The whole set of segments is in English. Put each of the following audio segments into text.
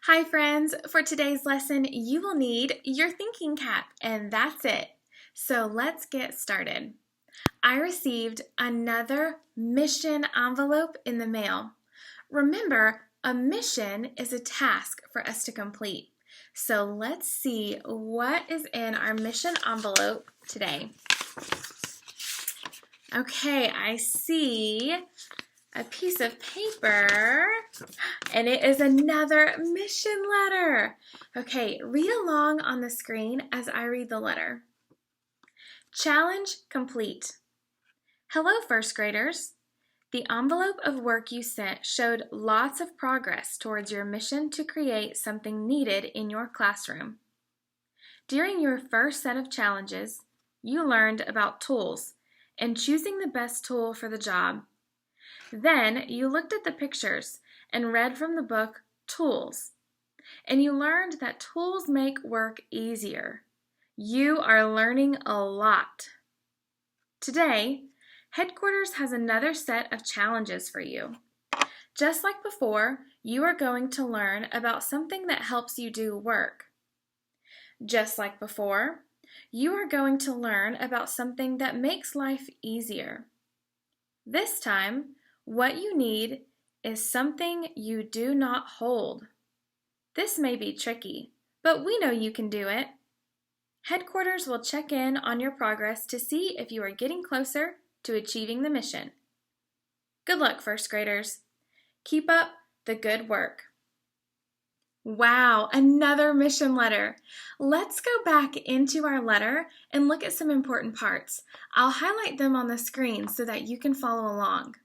Hi friends, for today's lesson you will need your thinking cap and that's it. So let's get started. I received another mission envelope in the mail. Remember, a mission is a task for us to complete. So let's see what is in our mission envelope today. Okay, I see a piece of paper, and it is another mission letter. Okay, read along on the screen as I read the letter. Challenge complete. Hello, first graders. The envelope of work you sent showed lots of progress towards your mission to create something needed in your classroom. During your first set of challenges, you learned about tools and choosing the best tool for the job. Then you looked at the pictures and read from the book Tools, and you learned that tools make work easier. You are learning a lot. Today, Headquarters has another set of challenges for you. Just like before, you are going to learn about something that helps you do work. Just like before, you are going to learn about something that makes life easier. This time, what you need is something you do not hold. This may be tricky, but we know you can do it. Headquarters will check in on your progress to see if you are getting closer to achieving the mission. Good luck, first graders. Keep up the good work. Wow, another mission letter. Let's go back into our letter and look at some important parts. I'll highlight them on the screen so that you can follow along.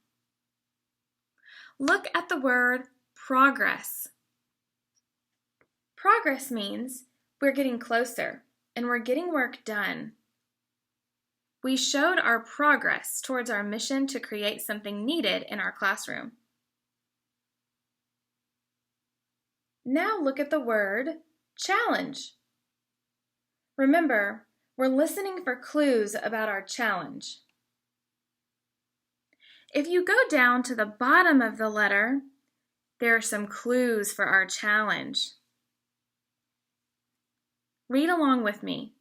Look at the word progress. Progress means we're getting closer and we're getting work done. We showed our progress towards our mission to create something needed in our classroom. Now look at the word challenge. Remember, we're listening for clues about our challenge. If you go down to the bottom of the letter, there are some clues for our challenge. Read along with me.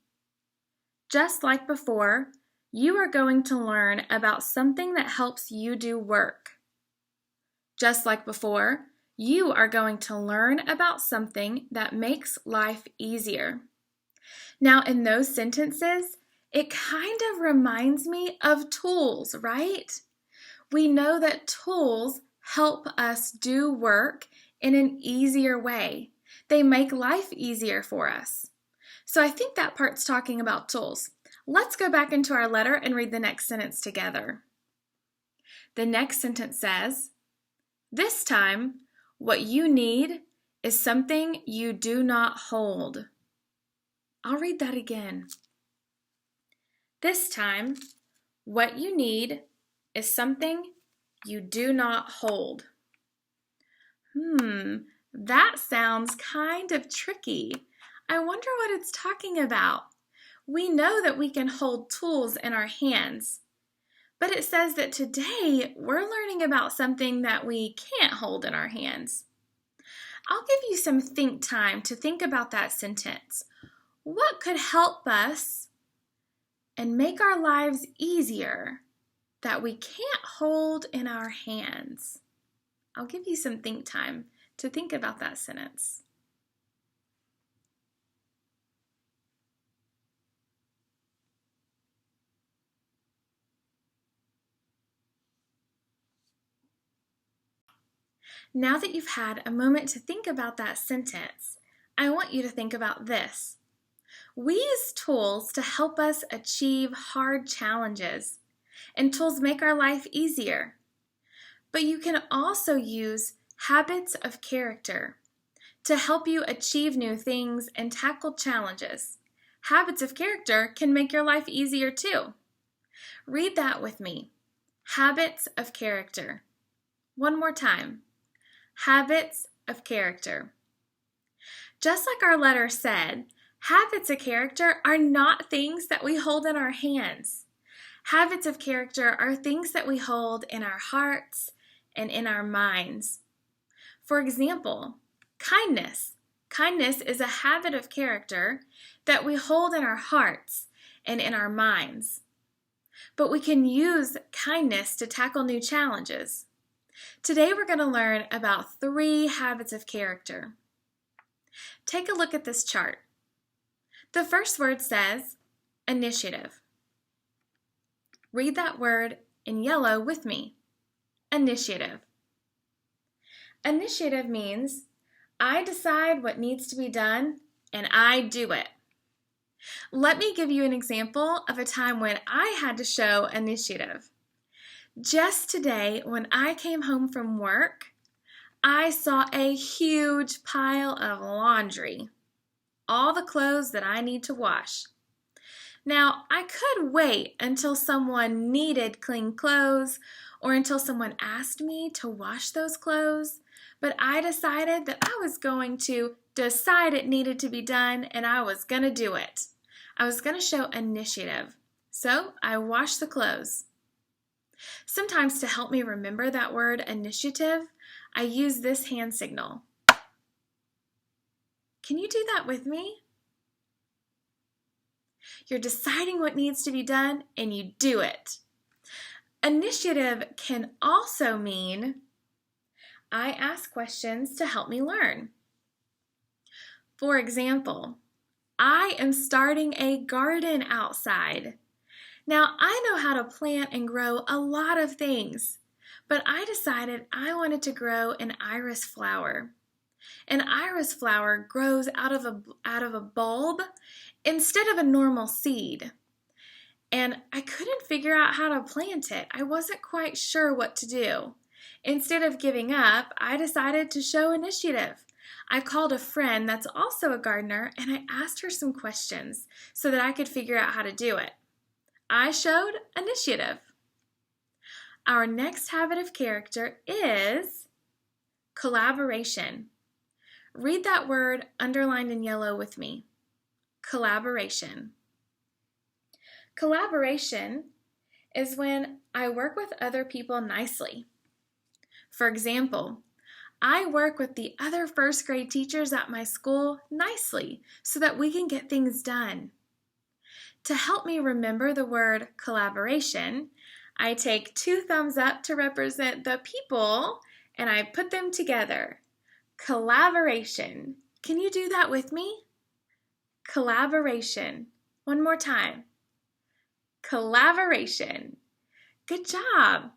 Just like before, you are going to learn about something that helps you do work. Just like before, you are going to learn about something that makes life easier. Now, in those sentences, it kind of reminds me of tools, right? We know that tools help us do work in an easier way. They make life easier for us. So I think that part's talking about tools. Let's go back into our letter and read the next sentence together. The next sentence says, this time, what you need is something you do not hold. I'll read that again. This time, what you need is something you do not hold. That sounds kind of tricky. I wonder what it's talking about. We know that we can hold tools in our hands, but it says that today we're learning about something that we can't hold in our hands. I'll give you some think time to think about that sentence. What could help us and make our lives easier that we can't hold in our hands? I'll give you some think time to think about that sentence. Now that you've had a moment to think about that sentence, I want you to think about this. We use tools to help us achieve hard challenges, and tools make our life easier. But you can also use habits of character to help you achieve new things and tackle challenges. Habits of character can make your life easier too. Read that with me. Habits of character. One more time. Habits of character. Just like our letter said, habits of character are not things that we hold in our hands. Habits of character are things that we hold in our hearts and in our minds. For example, Kindness. Kindness is a habit of character that we hold in our hearts and in our minds. But we can use kindness to tackle new challenges. Today we're going to learn about 3 habits of character. Take a look at this chart. The first word says initiative. Read that word in yellow with me. Initiative. Initiative means I decide what needs to be done and I do it. Let me give you an example of a time when I had to show initiative. Just today, when I came home from work, I saw a huge pile of laundry, all the clothes that I need to wash. Now, I could wait until someone needed clean clothes or until someone asked me to wash those clothes, but I decided that I was going to decide it needed to be done and I was going to do it. I was going to show initiative, so I washed the clothes. Sometimes to help me remember that word initiative, I use this hand signal. Can you do that with me? You're deciding what needs to be done and you do it. Initiative can also mean I ask questions to help me learn. For example, I am starting a garden outside. Now, I know how to plant and grow a lot of things, but I decided I wanted to grow an iris flower. An iris flower grows out of a bulb instead of a normal seed. And I couldn't figure out how to plant it. I wasn't quite sure what to do. Instead of giving up, I decided to show initiative. I called a friend that's also a gardener and I asked her some questions so that I could figure out how to do it. I showed initiative. Our next habit of character is collaboration. Read that word underlined in yellow with me. Collaboration. Collaboration is when I work with other people nicely. For example, I work with the other first grade teachers at my school nicely so that we can get things done. To help me remember the word collaboration, I take 2 thumbs up to represent the people and I put them together. Collaboration. Can you do that with me? Collaboration. One more time. Collaboration. Good job.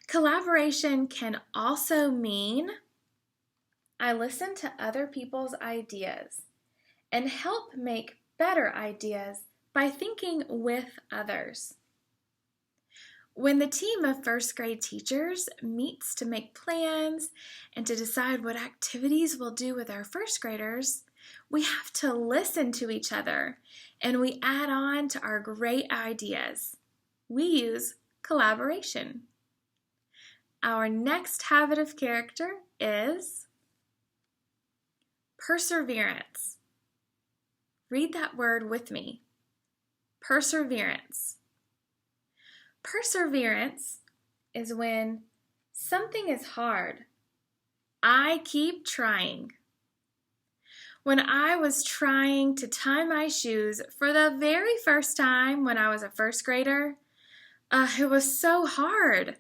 Collaboration can also mean I listen to other people's ideas and help make better ideas by thinking with others. When the team of first grade teachers meets to make plans and to decide what activities we'll do with our first graders, we have to listen to each other and we add on to our great ideas. We use collaboration. Our next habit of character is perseverance. Read that word with me. Perseverance. Perseverance is when something is hard. I keep trying. When I was trying to tie my shoes for the very first time when I was a first grader, it was so hard.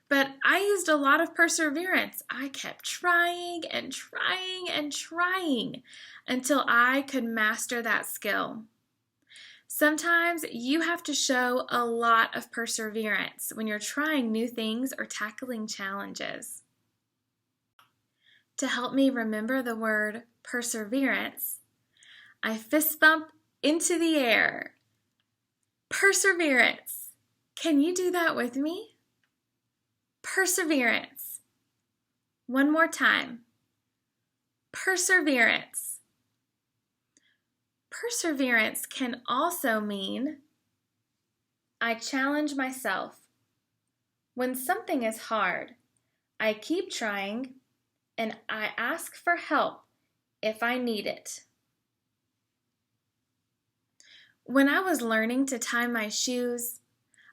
But I used a lot of perseverance. I kept trying and trying and trying until I could master that skill. Sometimes you have to show a lot of perseverance when you're trying new things or tackling challenges. To help me remember the word perseverance, I fist bump into the air. Perseverance. Can you do that with me? Perseverance. One more time. Perseverance. Perseverance can also mean I challenge myself. When something is hard, I keep trying and I ask for help if I need it. When I was learning to tie my shoes,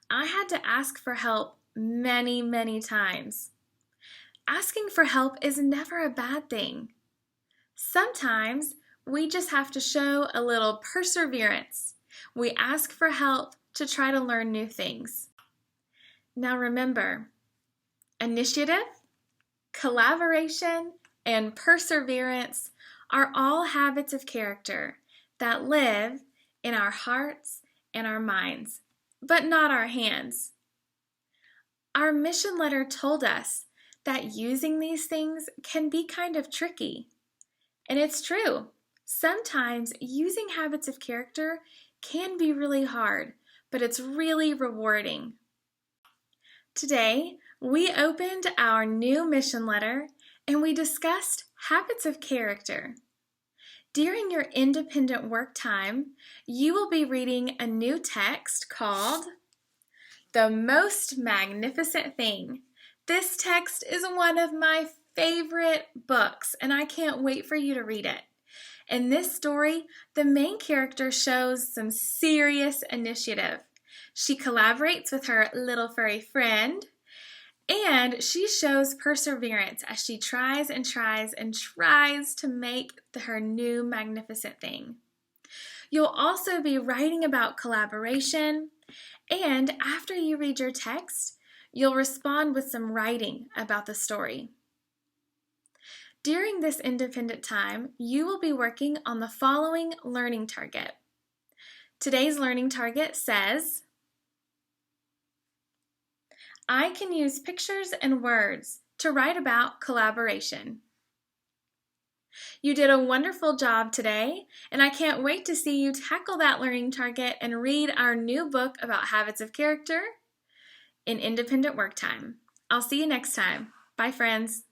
I had to ask for help many times. Asking for help is never a bad thing. Sometimes we just have to show a little perseverance. We ask for help to try to learn new things. Now remember, initiative, collaboration, and perseverance are all habits of character that live in our hearts and our minds, but not our hands. Our mission letter told us that using these things can be kind of tricky. And it's true. Sometimes using habits of character can be really hard, but it's really rewarding. Today, we opened our new mission letter and we discussed habits of character. During your independent work time, you will be reading a new text called The Most Magnificent Thing. This text is one of my favorite books, and I can't wait for you to read it. In this story, the main character shows some serious initiative. She collaborates with her little furry friend, and she shows perseverance as she tries and tries and tries to make her new magnificent thing. You'll also be writing about collaboration, and after you read your text, you'll respond with some writing about the story. During this independent time, you will be working on the following learning target. Today's learning target says, I can use pictures and words to write about collaboration. You did a wonderful job today, and I can't wait to see you tackle that learning target and read our new book about habits of character in independent work time. I'll see you next time. Bye, friends.